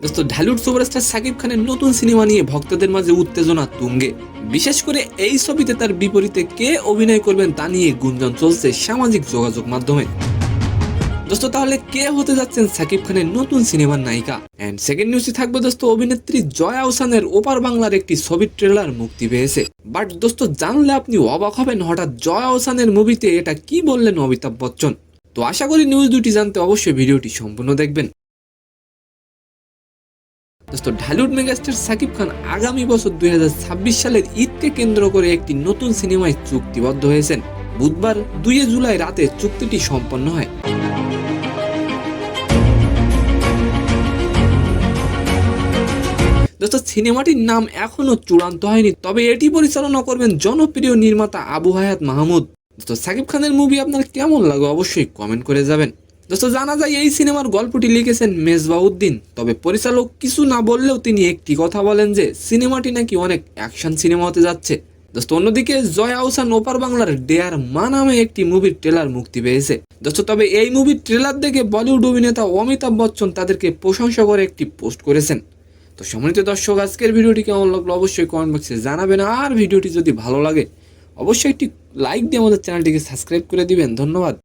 দোস্ত ঢালিউড সুপারস্টার সাকিব খানের নতুন সিনেমা নিয়ে ভক্তদের মাঝে উত্তেজনা তুঙ্গে। বিশেষ করে এই ছবিতে তার বিপরীতে কে অভিনয় করবেন তা নিয়ে গুঞ্জন চলছে সামাজিক যোগাযোগ মাধ্যমে। দোস্ত তাহলে কে হতে যাচ্ছেন সাকিব খানের নতুন সিনেমার নায়িকা? এন্ড সেকেন্ড নিউজে থাকবে দোস্ত অভিনেত্রী জয়া আহসানের ওপার বাংলার একটি ছবির ট্রেলার মুক্তি পেয়েছে। বাট দোস্ত জানলে আপনি অবাক হবেন, হঠাৎ জয়া আহসানের মুভিতে এটা কি বললেন অমিতাভ বচ্চন। তো আশা করি নিউজ দুটি জানতে অবশ্যই ভিডিওটি সম্পূর্ণ দেখবেন। দোস্ত ঢালিউড মেগাস্টার সাকিব খান আগামী বছর 2026 সালের ঈদকে কেন্দ্র করে একটি নতুন সিনেমায় চুক্তিবদ্ধ হয়েছেন। বুধবার 2 জুলাই রাতে চুক্তিটি সম্পন্ন হয়। দোস্ত সিনেমাটির নাম এখনো চূড়ান্ত হয়নি, তবে এটি পরিচালনা করবেন জনপ্রিয় নির্মাতা আবু হায়াত মাহমুদ। দোস্ত সাকিব খানের মুভি আপনার কেমন লাগে অবশ্যই কমেন্ট করে যাবেন। দোস্ত জানা যায় এই সিনেমার গল্পটি লিখেছেন মেজবাউদ্দিন, তবে পরিচালক কিছু না বললেও তিনি একটি কথা বলেন যে সিনেমাটি নাকি অনেক অ্যাকশন সিনেমা হতে যাচ্ছে। দোস্ত অন্যদিকে জয়া আহসান ওপার বাংলার ডেয়ার মা নামে একটি মুভির ট্রেলার মুক্তি পেয়েছে। দোস্ত তবে এই মুভির ট্রেলার দেখে বলিউড অভিনেতা অমিতাভ বচ্চন তাদেরকে প্রশংসা করে একটি পোস্ট করেছেন। তো সম্মানিত দর্শক, আজকের ভিডিওটি কেমন লাগলো অবশ্যই কমেন্ট বক্সে জানাবেন। আর ভিডিওটি যদি ভালো লাগে অবশ্যই একটি লাইক দিয়ে আমাদের চ্যানেলটিকে সাবস্ক্রাইব করে দিবেন। ধন্যবাদ।